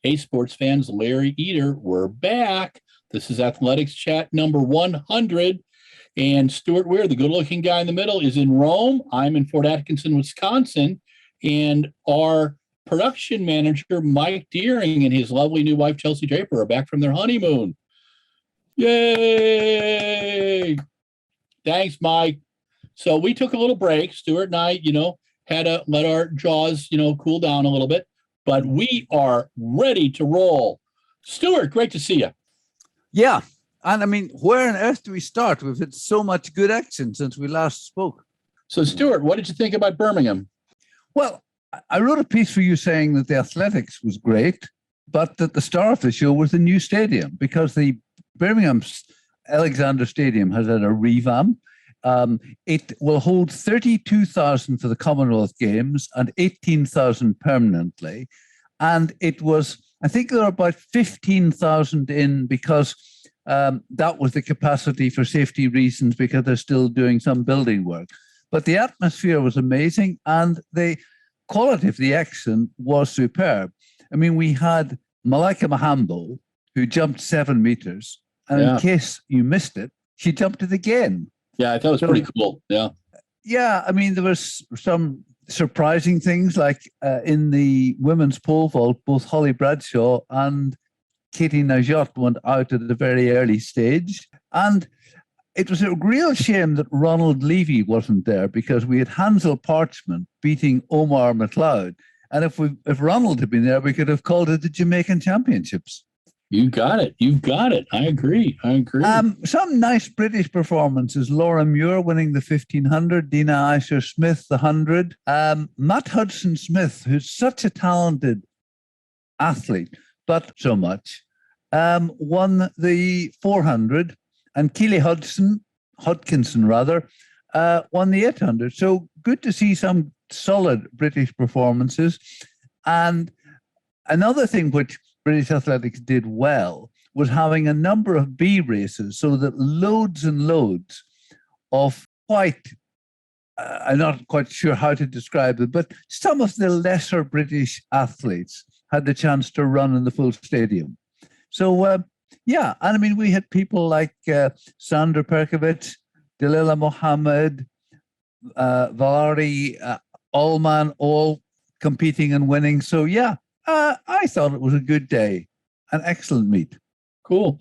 Hey, sports fans, Larry Eater, we're back. This is Athletics Chat number 100. And Stuart Weir, the good looking guy in the middle, is in Rome. I'm in Fort Atkinson, Wisconsin. And our production manager, Mike Deering, and his lovely new wife, Chelsea Draper, are back from their honeymoon. Yay! Thanks, Mike. So we took a little break. Stuart and I, had to let our jaws, cool down a little bit. But we are ready to roll. Stuart, great to see you. Yeah. And I mean, where on earth do we start? We've had so much good action since we last spoke. So, Stuart, what did you think about Birmingham? Well, I wrote a piece for you saying that the athletics was great, but that the star of the show was the new stadium, because the Birmingham's Alexander Stadium has had a revamp. It will hold 32,000 for the Commonwealth Games and 18,000 permanently. And it was, I think there are about 15,000 in because that was the capacity for safety reasons, because they're still doing some building work. But the atmosphere was amazing and the quality of the action was superb. I mean, we had Malika Mahambo, who jumped 7 meters. And in case you missed it, she jumped it again. Yeah, I thought it was pretty cool. Yeah. Yeah, I mean, there was some surprising things, like in the women's pole vault, both Holly Bradshaw and Katie Najot went out at a very early stage. And it was a real shame that Ronald Levy wasn't there, because we had Hansel Parchment beating Omar McLeod. And if Ronald had been there, we could have called it the Jamaican Championships. You got it. You've got it. I agree. Some nice British performances. Laura Muir winning the 1500, Dina Asher-Smith the 100. Matt Hudson-Smith, who's such a talented athlete, but so much, won the 400, and Keely Hodkinson won the 800. So good to see some solid British performances. And another thing which British athletics did well was having a number of B races, so that loads and loads of I'm not quite sure how to describe it, but some of the lesser British athletes had the chance to run in the full stadium. So, and I mean, we had people like Sandra Perkovic, Dalila Mohammed, Valerie Allman, all competing and winning. So, I thought it was a good day, an excellent meet. Cool.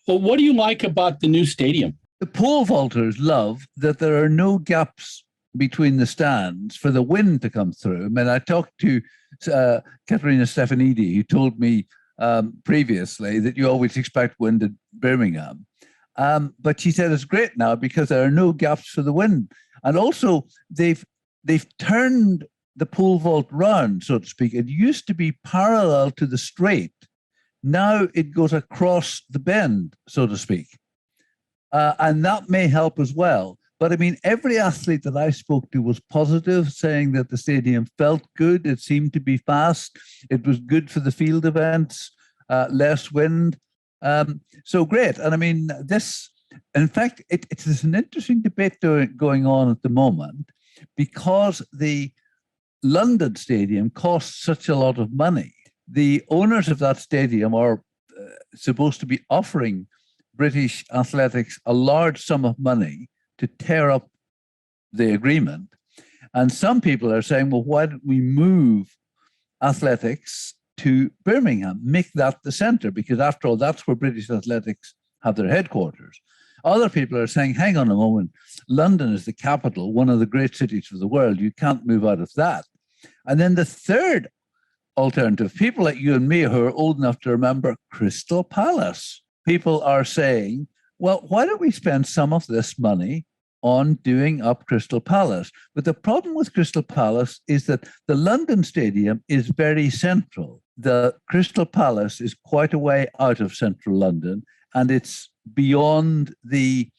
Well, what do you like about the new stadium? The pole vaulters love that there are no gaps between the stands for the wind to come through. I mean, I talked to Katerina Stefanidi, who told me previously that you always expect wind at Birmingham. But she said it's great now because there are no gaps for the wind. And also, they've turned the pole vault round, so to speak. It used to be parallel to the straight. Now it goes across the bend, so to speak. And that may help as well. But I mean, every athlete that I spoke to was positive, saying that the stadium felt good. It seemed to be fast. It was good for the field events, less wind. So great. And I mean, in fact, it's an interesting debate going on at the moment, because the London Stadium costs such a lot of money. The owners of that stadium are supposed to be offering British athletics a large sum of money to tear up the agreement. And some people are saying, well, why don't we move athletics to Birmingham, make that the center? Because after all, that's where British athletics have their headquarters. Other people are saying, hang on a moment, London is the capital, one of the great cities of the world. You can't move out of that. And then the third alternative, people like you and me who are old enough to remember Crystal Palace. People are saying, well, why don't we spend some of this money on doing up Crystal Palace? But the problem with Crystal Palace is that the London Stadium is very central. The Crystal Palace is quite a way out of central London, and it's beyond the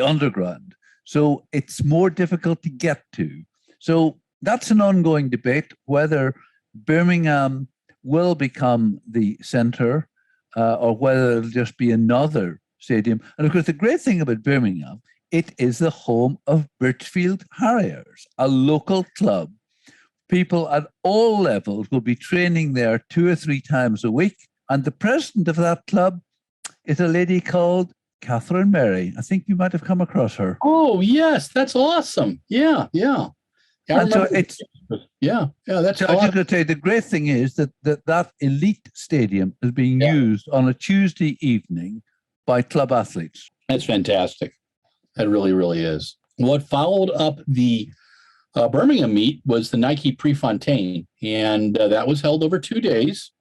underground. So it's more difficult to get to. So that's an ongoing debate, whether Birmingham will become the centre or whether it'll just be another stadium. And of course, the great thing about Birmingham, it is the home of Birchfield Harriers, a local club. people at all levels will be training there 2 or 3 times a week. And the president of that club is a lady called Catherine Mary. I think you might have come across her. Oh, yes. That's awesome. Yeah. Yeah. I And so remember. it's, Yeah. That's so I was awesome. just going to say, the great thing is that elite stadium is being used on a Tuesday evening by club athletes. That's fantastic. That really, really is. What followed up the Birmingham meet was the Nike Prefontaine, and that was held over 2 days.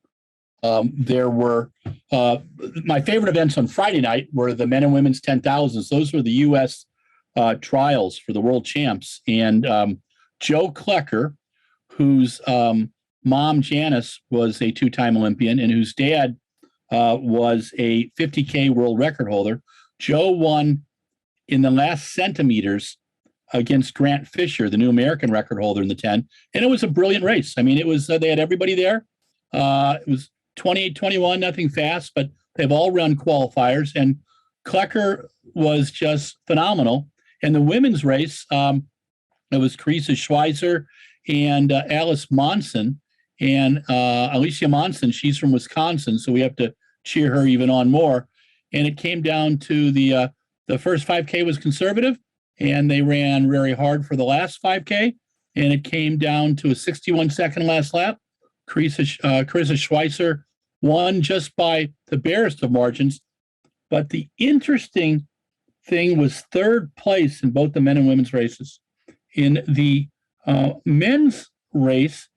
There were my favorite events on Friday night were the men and women's 10,000s. Those were the U.S. Trials for the world champs. And Joe Klecker, whose mom, Janice, was a 2-time Olympian and whose dad was a 50K world record holder. Joe won in the last centimeters against Grant Fisher, the new American record holder in the 10. And it was a brilliant race. I mean, it was they had everybody there. It was 28-21, nothing fast, but they've all run qualifiers. And Klecker was just phenomenal. And the women's race, it was Teresa Schweizer and Alice Monson. And Alicia Monson, she's from Wisconsin, so we have to cheer her even on more. And it came down to the first 5K was conservative, and they ran very hard for the last 5K. And it came down to a 61-second last lap. Carissa Schweitzer won just by the barest of margins. But the interesting thing was third place in both the men and women's races. In the men's race,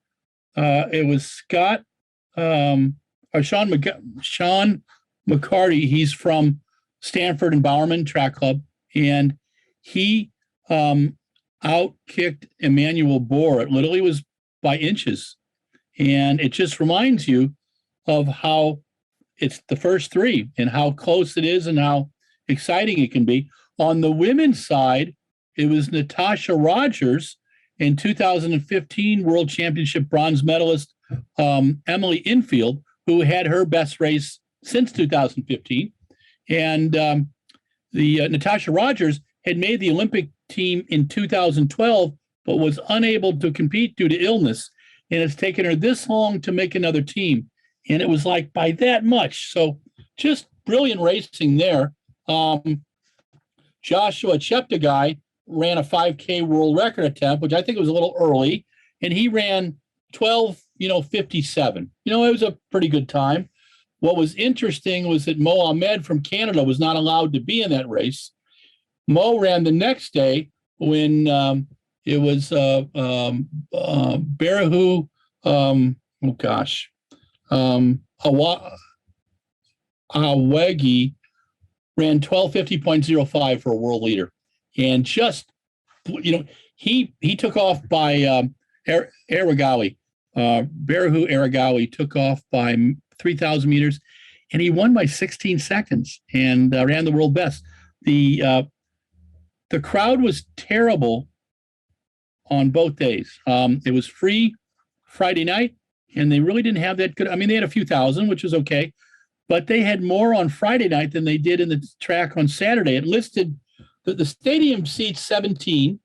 it was Sean McCarty. He's from Stanford and Bowerman Track Club, and he outkicked Emmanuel Bohr. It literally was by inches. And it just reminds you of how it's the first 3 and how close it is and how exciting it can be. On the women's side, it was Natasha Rogers and 2015 World Championship bronze medalist Emily Infield, who had her best race since 2015. And the Natasha Rogers had made the Olympic team in 2012, but was unable to compete due to illness. And it's taken her this long to make another team. And it was like by that much. So just brilliant racing there. Joshua Cheptegei ran a 5K world record attempt, which I think was a little early. And he ran 12:57. It was a pretty good time. What was interesting was that Mo Ahmed from Canada was not allowed to be in that race. Mo ran the next day when it was Barahu, Awegi ran 12:50.05 for a world leader. And just, he took off by Aragawi. Barahu Aragawi took off by 3,000 meters, and he won by 16 seconds and ran the world best. The crowd was terrible on both days. It was free Friday night, and they really didn't have that good. I mean, they had a few thousand, which was okay, but they had more on Friday night than they did in the track on Saturday. It listed the stadium seats 17.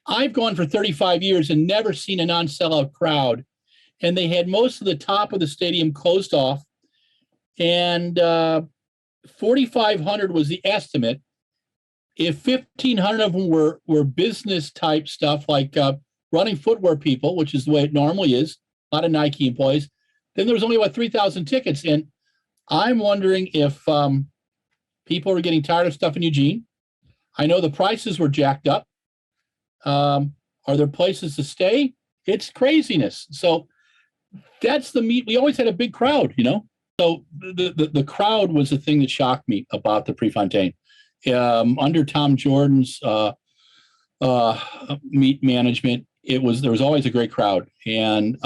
I've gone for 35 years and never seen a non-sellout crowd. And they had most of the top of the stadium closed off. And 4,500 was the estimate. If 1,500 of them were business type stuff like running footwear people, which is the way it normally is, a lot of Nike employees, then there was only about 3,000 tickets. And I'm wondering if people are getting tired of stuff in Eugene. I know the prices were jacked up. Are there places to stay? It's craziness. So that's the meet. We always had a big crowd, So the crowd was the thing that shocked me about the Prefontaine. Under Tom Jordan's meet management, there was always a great crowd, and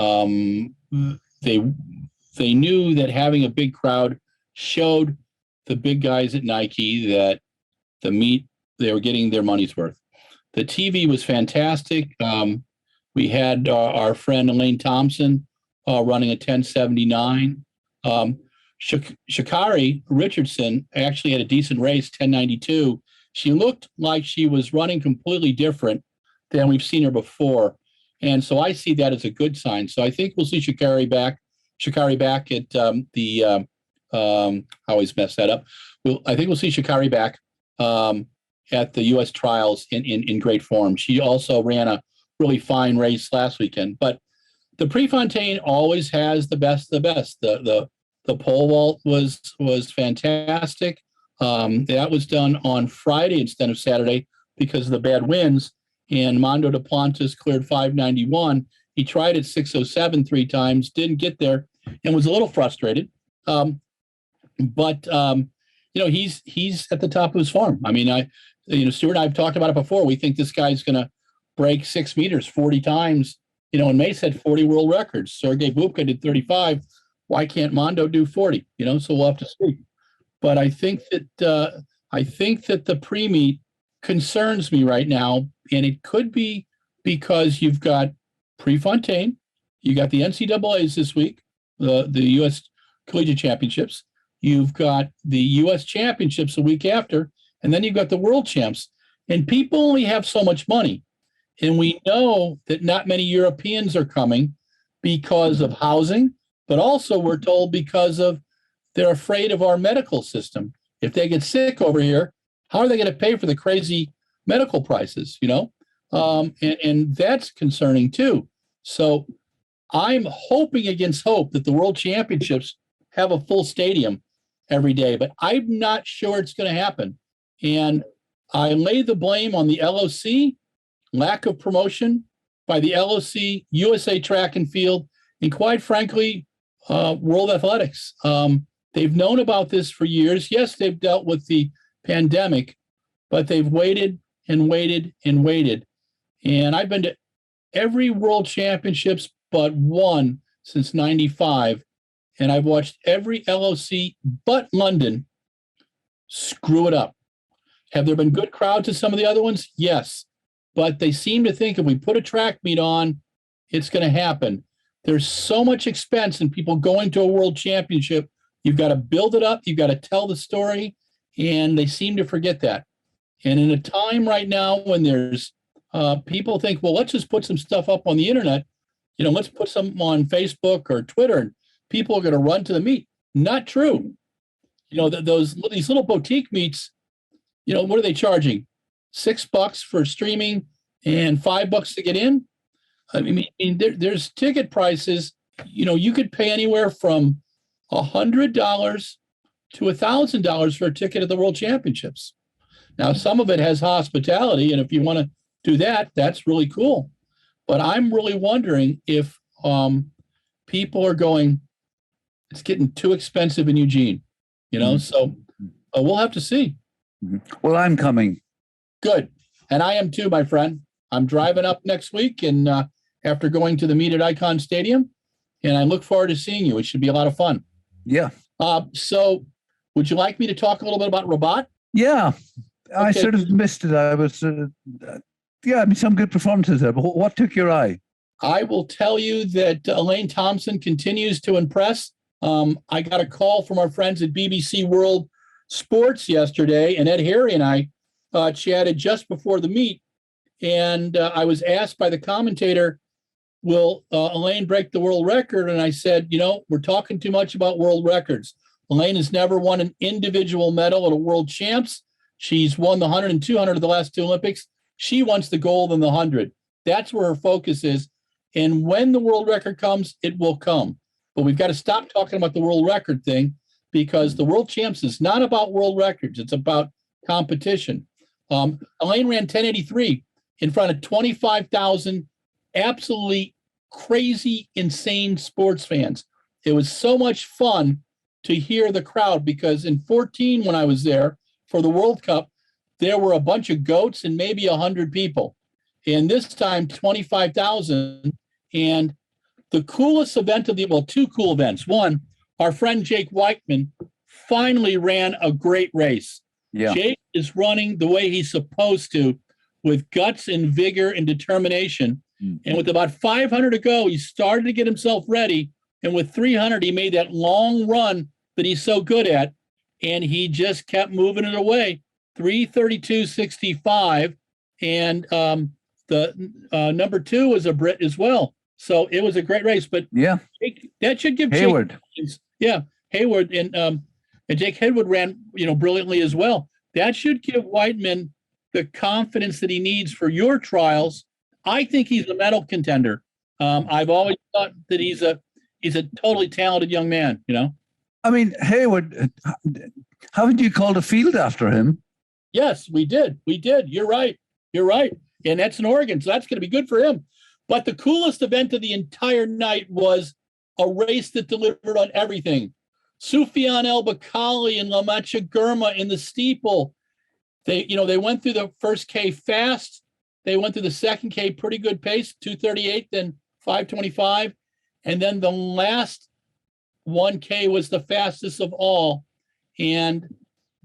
they knew that having a big crowd showed the big guys at Nike that the meet, they were getting their money's worth. The TV was fantastic. We had our friend Elaine Thompson running a 10:79. Shakari Richardson actually had a decent race, 10:92. She looked like she was running completely different than we've seen her before. And so I see that as a good sign. So I think we'll see Sha'Carri back at I always mess that up. I think we'll see Sha'Carri back at the U.S. trials in great form. She also ran a really fine race last weekend. But the Prefontaine always has the best of the best. The pole vault was fantastic. That was done on Friday instead of Saturday because of the bad winds. And Mondo Duplantis cleared 591. He tried at 607 3 times, didn't get there, and was a little frustrated. But he's at the top of his form. I mean, Stuart and I have talked about it before. We think this guy's going to break 6 meters 40 times. And May said 40 world records. Sergei Bubka did 35. Why can't Mondo do 40? So we'll have to see. But I think that the pre-meet concerns me right now, and it could be because you've got Prefontaine, you got the NCAAs this week, the U.S. Collegiate Championships, you've got the U.S. Championships a week after, and then you've got the World Champs. And people only have so much money. And we know that not many Europeans are coming because of housing, but also we're told because of they're afraid of our medical system. If they get sick over here, how are they going to pay for the crazy medical prices, and that's concerning too. So I'm hoping against hope that the World Championships have a full stadium every day, but I'm not sure it's going to happen. And I lay the blame on the LOC, lack of promotion by the LOC, USA Track and Field, and quite frankly, World Athletics. They've known about this for years. Yes, they've dealt with the pandemic, but they've waited and waited and waited. And I've been to every World Championships but one since '95, and I've watched every LOC but London screw it up. Have there been good crowds at some of the other ones? Yes. But they seem to think if we put a track meet on, it's going to happen. There's so much expense in people going to a world championship. You've got to build it up. You've got to tell the story. And they seem to forget that. And in a time right now when there's people think, well, let's just put some stuff up on the internet. Let's put something on Facebook or Twitter, and people are going to run to the meet. Not true. These little boutique meets, what are they charging? $6 for streaming and $5 to get in. I mean, there's ticket prices. You could pay anywhere from $100 to $1,000 for a ticket at the World Championships. Now, some of it has hospitality, and if you want to do that, that's really cool. But I'm really wondering if people are going, it's getting too expensive in Eugene. So we'll have to see. Well, I'm coming. Good. And I am too, my friend. I'm driving up next week and after going to the meet at Icon Stadium, and I look forward to seeing you. It should be a lot of fun. Yeah. So would you like me to talk a little bit about Rabat? Yeah. Okay. I sort of missed it. I was, some good performances there, but what took your eye? I will tell you that Elaine Thompson continues to impress. I got a call from our friends at BBC World Sports yesterday, and Ed Harry and I chatted just before the meet, and I was asked by the commentator, will Elaine break the world record? And I said, we're talking too much about world records. Elaine has never won an individual medal at a world champs. She's won the 100 and 200 of the last two Olympics. She wants the gold in the 100. That's where her focus is. And when the world record comes, it will come. But we've got to stop talking about the world record thing, because the world champs is not about world records. It's about competition. Elaine ran 1083 in front of 25,000 absolutely crazy, insane sports fans. It was so much fun to hear the crowd, because in 14, when I was there for the World Cup, there were a bunch of goats and maybe 100 people. And this time, 25,000. And the coolest event of two cool events. One, our friend Jake Weichmann finally ran a great race. Yeah. Jake is running the way he's supposed to, with guts and vigor and determination. Mm-hmm. And with about 500 to go, he started to get himself ready. And with 300, he made that long run that he's so good at. And he just kept moving it away. 3:32.65. And the number 2 was a Brit as well. So it was a great race. But Yeah, that should give Hayward. Hayward and Jake Hayward ran brilliantly as well. That should give Weichmann the confidence that he needs for your trials. I think he's a medal contender. I've always thought that he's a totally talented young man. I mean, Hayward, haven't you called a field after him? Yes, we did. You're right. And that's in Oregon, so that's going to be good for him. But the coolest event of the entire night was a race that delivered on everything. Sufyan El Bakali and Lamacha Gurma in the steeple. They went through the first K fast. They went through the second K pretty good pace, 2:38, then 5:25. And then the last 1K was the fastest of all. And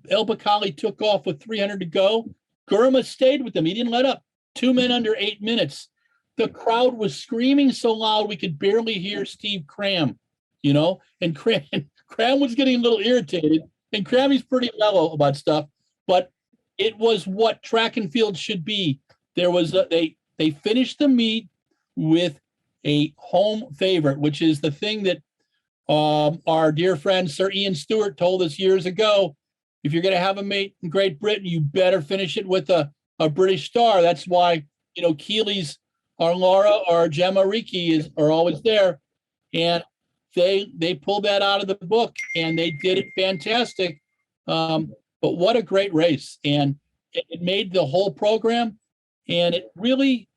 El Bakali took off with 300 to go. Gurma stayed with them. He didn't let up. 2 men under 8 minutes. The crowd was screaming so loud we could barely hear Steve Cram, and Cram was getting a little irritated. And Crammy's pretty mellow about stuff, but it was what track and field should be. There was they finished the meet with a home favorite, which is the thing that our dear friend Sir Ian Stewart told us years ago. If you're going to have a meet in Great Britain, you better finish it with a British star. That's why Keeley's, our Laura, or Gemma Ricci are always there, and they pulled that out of the book and they did it fantastic. But what a great race, and it made the whole program, and it really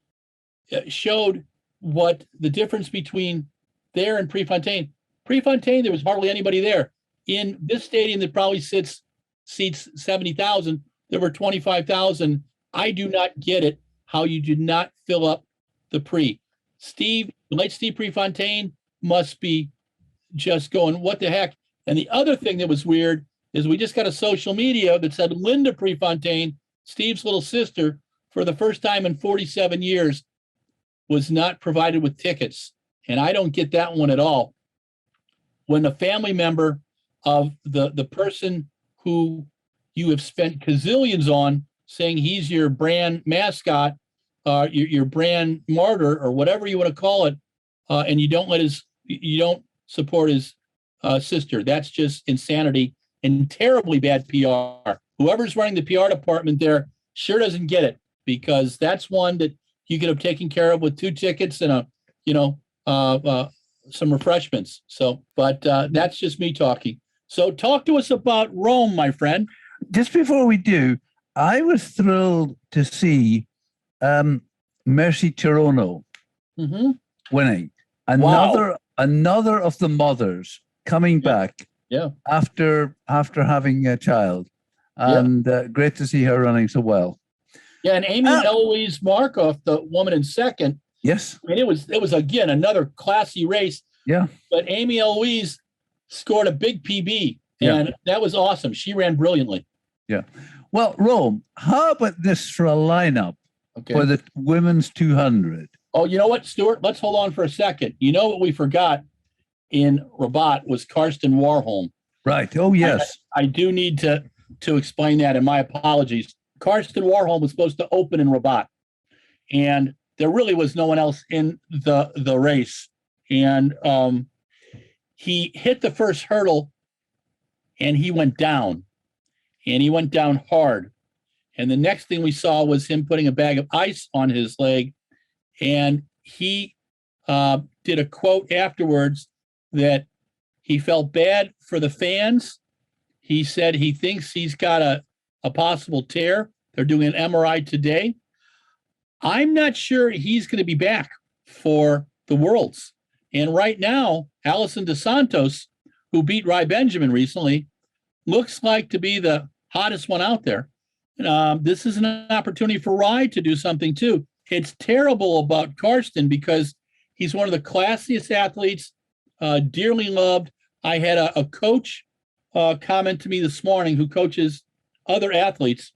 showed what the difference between there and Prefontaine. Prefontaine, there was hardly anybody there. In this stadium that probably seats 70,000, there were 25,000. I do not get it how you did not fill up the pre. The late Steve Prefontaine must be just going, what the heck? And the other thing that was weird is we just got a social media that said Linda Prefontaine, Steve's little sister, for the first time in 47 years, was not provided with tickets. And I don't get that one at all. When a family member of the person who you have spent gazillions on saying he's your brand mascot, your brand martyr, or whatever you want to call it, and you don't support his sister. That's just insanity and terribly bad PR. Whoever's running the PR department there sure doesn't get it, because that's one that you could have taken care of with 2 tickets and some refreshments. So, but that's just me talking. So talk to us about Rome, my friend. Just before we do, I was thrilled to see Mercy Chirono winning. Another of the mothers coming back after having a child. And great to see her running so well. Yeah, and Amy Eloise Markov, the woman in second. Yes. I mean, it was again another classy race. Yeah. But Amy Eloise scored a big PB, and that was awesome. She ran brilliantly. Yeah. Well, Rome, how about this for a lineup for the women's 200? Oh, you know what, Stuart? Let's hold on for a second. You know what we forgot in Rabat was Karsten Warholm. Right. Oh, yes. I do need to explain that, and my apologies. Karsten Warholm was supposed to open in Rabat, and there really was no one else in the race. And he hit the first hurdle, and he went down, and he went down hard. And the next thing we saw was him putting a bag of ice on his leg, and he did a quote afterwards that he felt bad for the fans. He said he thinks he's got a possible tear. They're doing an MRI today. I'm not sure he's going to be back for the Worlds. And right now, Alison De Santos, who beat Rai Benjamin recently, looks like to be the hottest one out there. This is an opportunity for Rai to do something too. It's terrible about Karsten because he's one of the classiest athletes, dearly loved. I had a coach comment to me this morning who coaches other athletes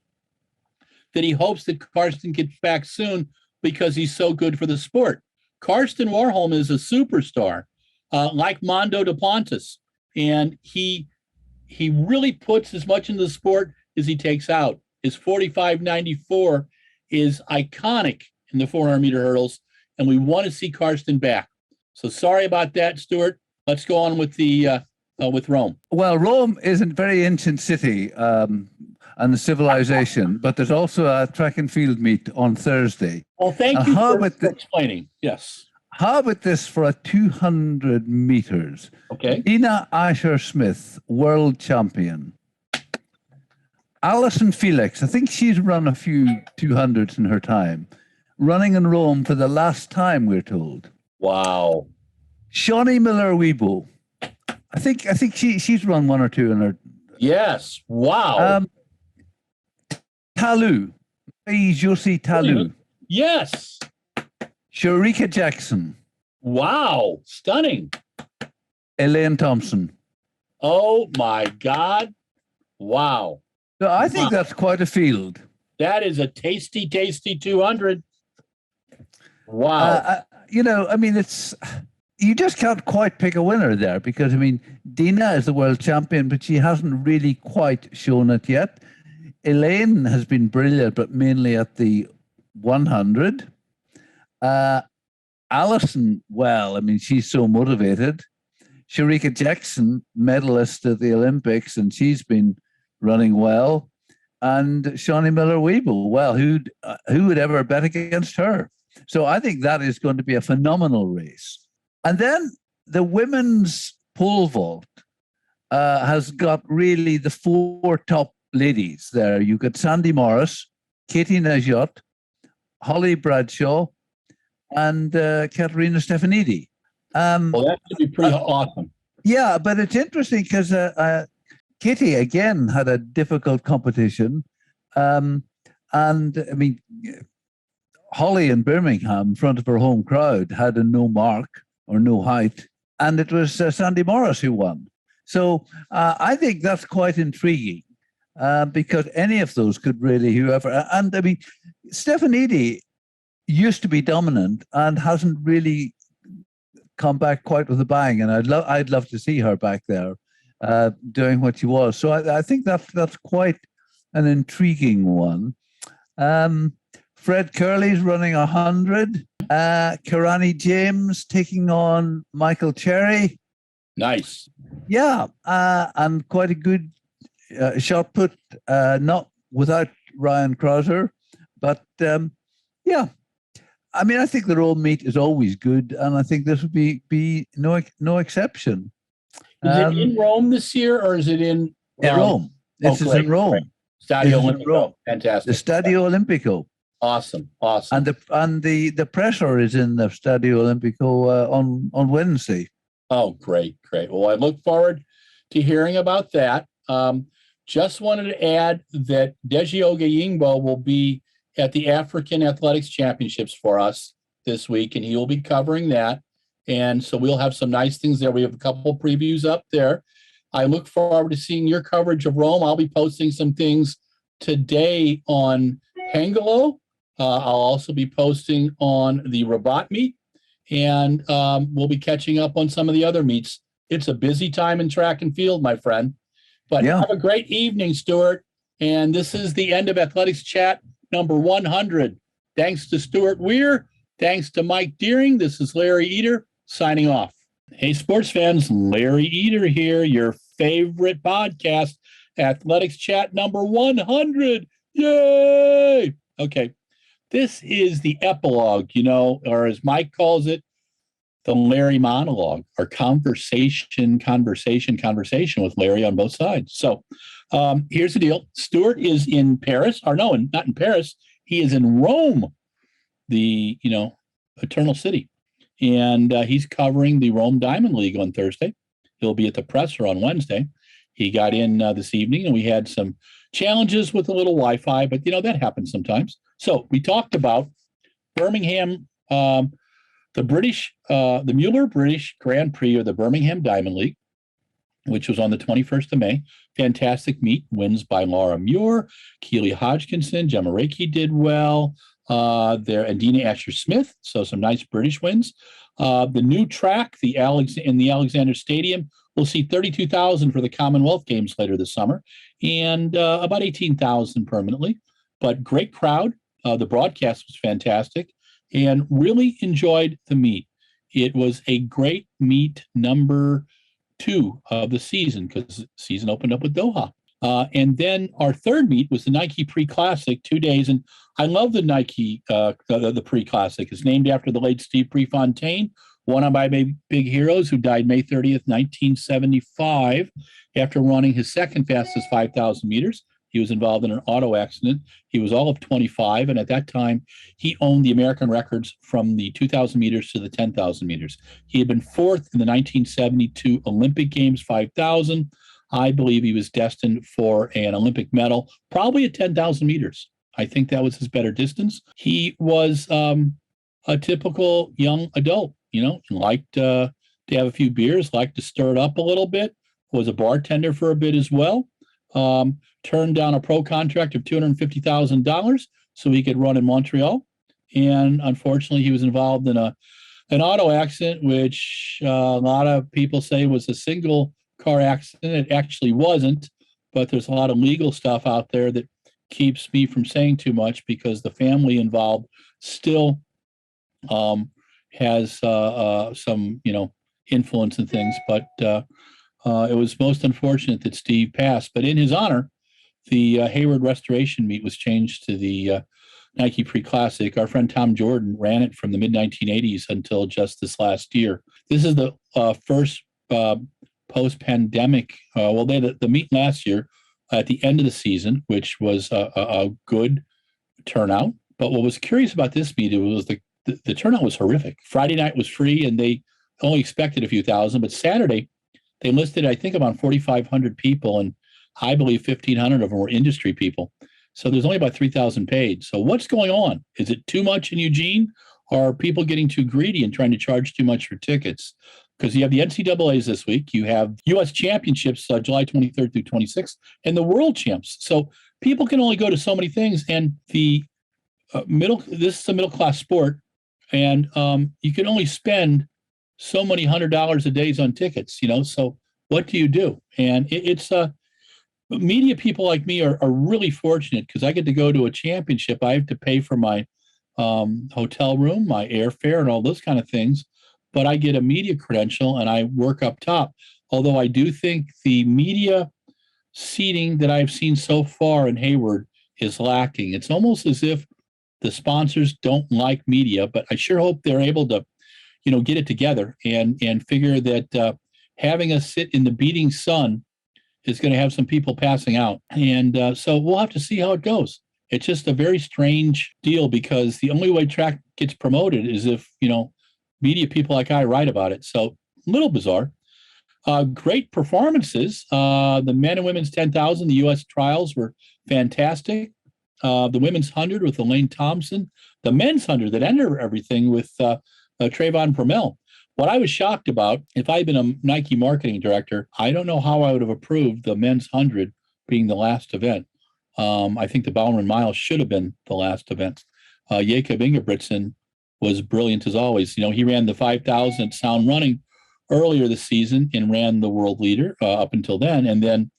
that he hopes that Karsten gets back soon because he's so good for the sport. Karsten Warholm is a superstar, like Mondo Duplantis, and he really puts as much into the sport as he takes out. His 45.94 is iconic in the 400-meter hurdles, and we want to see Karsten back. So sorry about that, Stuart. Let's go on with the with Rome. Well, Rome is a very ancient city and a civilization, but there's also a track and field meet on Thursday. Well, thank you for explaining. Yes. How about this for a 200 meters? Okay. Dina Asher-Smith, world champion. Alison Felix, I think she's run a few 200s in her time, running in Rome for the last time, we're told. Wow. Shawnee Miller-Weibo. I think she's run one or two in her. Yes. Wow. Talu. Josie Talu. Yes. Sharika Jackson. Wow. Stunning. Elaine Thompson. Oh my God. Wow. So I think that's quite a field. That is a tasty 200. Wow. It's you just can't quite pick a winner there because, Dina is the world champion, but she hasn't really quite shown it yet. Elaine has been brilliant, but mainly at the 100. Alison, she's so motivated. Sharika Jackson, medalist at the Olympics, and she's been running well. And Shawnee Miller-Weibo, well, who would ever bet against her? So I think that is going to be a phenomenal race. And then the women's pole vault has got really the four top ladies there. You've got Sandy Morris, Katie Najot, Holly Bradshaw, and Katerina Stefanidi. Well, that should be pretty awesome. Yeah, but it's interesting because Katie, again, had a difficult competition. Holly in Birmingham, in front of her home crowd, had a no mark or no height, and it was Sandy Morris who won. So I think that's quite intriguing because any of those could really, Stefanidi used to be dominant and hasn't really come back quite with a bang, and I'd love to see her back there doing what she was. So I think that's quite an intriguing one. Fred Curley's running 100. Kirani James taking on Michael Cherry. Nice. Yeah, and quite a good shot put, not without Ryan Krauser, but yeah. I think the Rome meet is always good, and I think this would be no exception. Is it in Rome this year, or is it in Rome? This is in Rome. Great. Stadio Olimpico. Fantastic. The Stadio Olimpico. Awesome. And the pressure is in the Stadio Olimpico on Wednesday. Oh, great. Well, I look forward to hearing about that. Just wanted to add that Dejioga Yingbo will be at the African Athletics Championships for us this week, and he will be covering that. And so we'll have some nice things there. We have a couple previews up there. I look forward to seeing your coverage of Rome. I'll be posting some things today on Hangolo. I'll also be posting on the Rabat meet, and we'll be catching up on some of the other meets. It's a busy time in track and field, my friend. But Have a great evening, Stuart. And this is the end of Athletics Chat number 100. Thanks to Stuart Weir. Thanks to Mike Deering. This is Larry Eder signing off. Hey, sports fans, Larry Eder here, your favorite podcast, Athletics Chat number 100. Yay! Okay. This is the epilogue, or as Mike calls it, the Larry monologue, or conversation with Larry on both sides. So here's the deal. Stuart is in Paris, not in Paris. He is in Rome, the, eternal city. And he's covering the Rome Diamond League on Thursday. He'll be at the presser on Wednesday. He got in this evening, and we had some challenges with a little Wi-Fi, but, that happens sometimes. So we talked about Birmingham, the Mueller British Grand Prix, or the Birmingham Diamond League, which was on the 21st of May. Fantastic meet, wins by Laura Muir, Keely Hodgkinson, Gemma Reiki did well there, and Dina Asher-Smith. So some nice British wins. The new track, in the Alexander Stadium, we'll see 32,000 for the Commonwealth Games later this summer, and about 18,000 permanently. But great crowd. The broadcast was fantastic. and really enjoyed the meet. It was a great meet, number 2 of the season, because the season opened up with Doha. And then our third meet was the Nike Pre-Classic, 2 days. And I love the Nike, the Pre-Classic. It's named after the late Steve Prefontaine, one of my big heroes, who died May 30th, 1975, after running his second fastest 5,000 meters. He was involved in an auto accident. He was all of 25, and at that time, he owned the American records from the 2,000 meters to the 10,000 meters. He had been fourth in the 1972 Olympic Games 5,000. I believe he was destined for an Olympic medal, probably at 10,000 meters. I think that was his better distance. He was a typical young adult, liked to have a few beers, liked to stir it up a little bit, was a bartender for a bit as well. Turned down a pro contract of $250,000 so he could run in Montreal. And unfortunately, he was involved in an auto accident, which a lot of people say was a single car accident. It actually wasn't, but there's a lot of legal stuff out there that keeps me from saying too much, because the family involved still has some, influence and things. But it was most unfortunate that Steve passed. But in his honor, the Hayward Restoration meet was changed to the Nike Pre-Classic. Our friend Tom Jordan ran it from the mid-1980s until just this last year. This is the first post-pandemic. The meet last year at the end of the season, which was a good turnout. But what was curious about this meet, it was the turnout was horrific. Friday night was free, and they only expected a few thousand. But Saturday, they listed, I think, about 4,500 people, and I believe 1,500 of them were industry people. So there's only about 3,000 paid. So what's going on? Is it too much in Eugene? Or are people getting too greedy and trying to charge too much for tickets? Because you have the NCAAs this week. You have U.S. Championships July 23rd through 26th, and the World Champs. So people can only go to so many things. And the this is a middle-class sport, and you can only spend so many $100 a day on tickets, So what do you do? And it's media people like me are really fortunate, because I get to go to a championship. I have to pay for my hotel room, my airfare, and all those kind of things. But I get a media credential, and I work up top. Although I do think the media seating that I've seen so far in Hayward is lacking. It's almost as if the sponsors don't like media, but I sure hope they're able to, get it together and figure that having us sit in the beating sun is going to have some people passing out. And so we'll have to see how it goes. It's just a very strange deal, because the only way track gets promoted is if, media people like I write about it. So a little bizarre. Great performances. The men and women's 10,000, the U.S. trials were fantastic. The women's 100 with Elaine Thompson. The men's 100 that ended everything with Trayvon Vermel. What I was shocked about, if I had been a Nike marketing director, I don't know how I would have approved the men's 100 being the last event. I think the Bowen Mile should have been the last event. Jakob Ingebrigtsen was brilliant as always. He ran the 5,000 sound running earlier this season and ran the world leader up until then. And then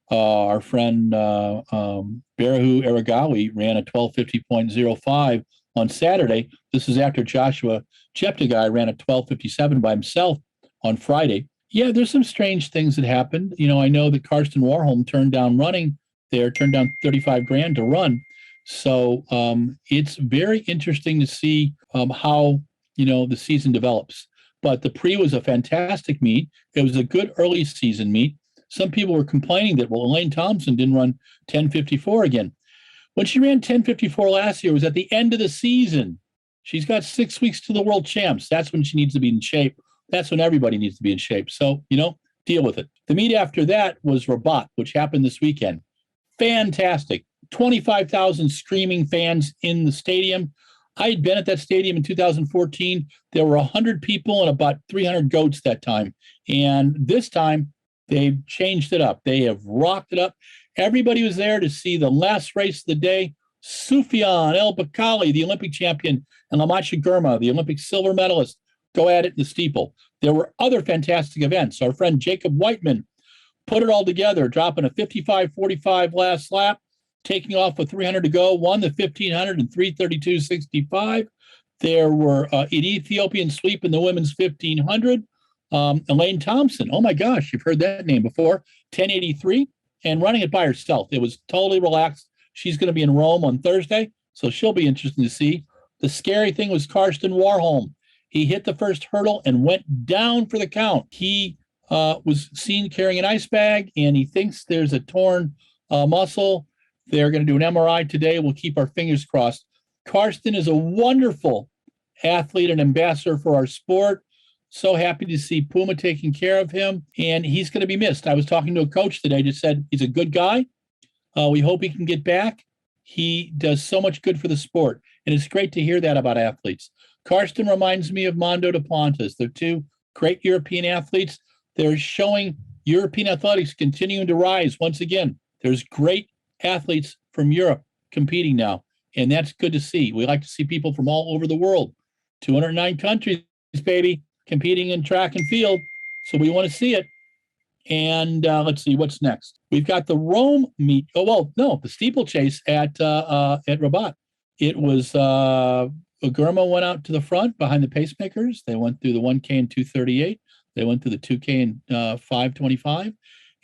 our friend Barahu Aragawi ran a 12:50.05 on Saturday. This is after Joshua Cheptegei ran a 12:57 by himself on Friday. Yeah, there's some strange things that happened. I know that Karsten Warholm turned down running there, turned down 35 grand to run. So it's very interesting to see how, the season develops. But the pre was a fantastic meet. It was a good early season meet. Some people were complaining that, Elaine Thompson didn't run 10:54 again. When she ran 10:54 last year, it was at the end of the season. She's got 6 weeks to the world champs. That's when she needs to be in shape. That's when everybody needs to be in shape. So, deal with it. The meet after that was Rabat, which happened this weekend. Fantastic. 25,000 screaming fans in the stadium. I had been at that stadium in 2014. There were 100 people and about 300 goats that time. And this time, they've changed it up. They have rocked it up. Everybody was there to see the last race of the day. Sufyan El Bakali, the Olympic champion, and Lamasha Gurma, the Olympic silver medalist, go at it in the steeple. There were other fantastic events. Our friend Jacob Weichmann put it all together, dropping a 55.45 last lap, taking off with 300 to go, won the 1,500 and 3:32.65. There were an Ethiopian sweep in the women's 1500. Elaine Thompson, oh my gosh, you've heard that name before, 1083, and running it by herself. It was totally relaxed. She's going to be in Rome on Thursday, so she'll be interesting to see. The scary thing was Karsten Warholm. He hit the first hurdle and went down for the count. He was seen carrying an ice bag, and he thinks there's a torn muscle. They're going to do an MRI today. We'll keep our fingers crossed. Karsten is a wonderful athlete and ambassador for our sport. So happy to see Puma taking care of him, and he's going to be missed. I was talking to a coach today, just said he's a good guy. We hope he can get back. He does so much good for the sport, and it's great to hear that about athletes. Karsten reminds me of Mondo Duplantis. They're two great European athletes. They're showing European athletics continuing to rise once again. There's great athletes from Europe competing now, and that's good to see. We like to see people from all over the world. 209 countries, baby, competing in track and field. So we want to see it. And let's see what's next. We've got the Rome meet. Oh, well, no, the steeplechase at Rabat. It was Gurma went out to the front behind the pacemakers. They went through the 1K in 2:38. They went through the 2K in 5:25.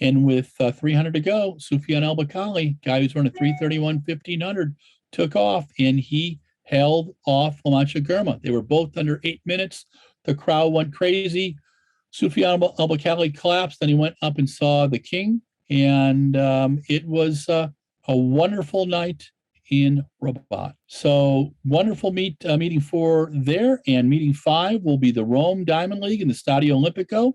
And with 300 to go, Sufyan El-Bakali, guy who's running a 3:31 1500, took off, and he held off La Mancha Gurma. They were both under 8 minutes. The crowd went crazy. Sufyan El-Bakali collapsed. Then he went up and saw the king. And it was a wonderful night in Rabat. So wonderful meeting 4 there. And meeting 5 will be the Rome Diamond League in the Stadio Olimpico.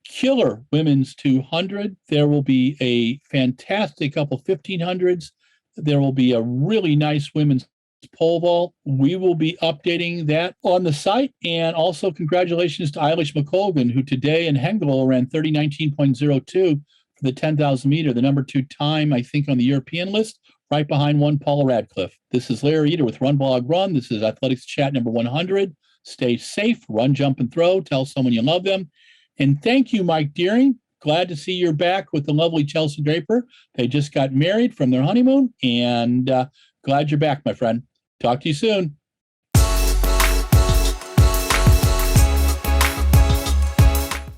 Killer women's 200. There will be a fantastic couple 1500s. There will be a really nice women's pole vault. We will be updating that on the site. And also congratulations to Eilish McColgan, who today in Hengelo ran 30:19.02 for the 10,000 meter, the number 2 time, I think, on the European list, right behind one Paula Radcliffe. This is Larry Eder with RunBlogRun. This is Athletics Chat number 100. Stay safe, run, jump, and throw. Tell someone you love them. And thank you, Mike Deering. Glad to see you're back with the lovely Chelsea Draper. They just got married from their honeymoon, and glad you're back, my friend. Talk to you soon.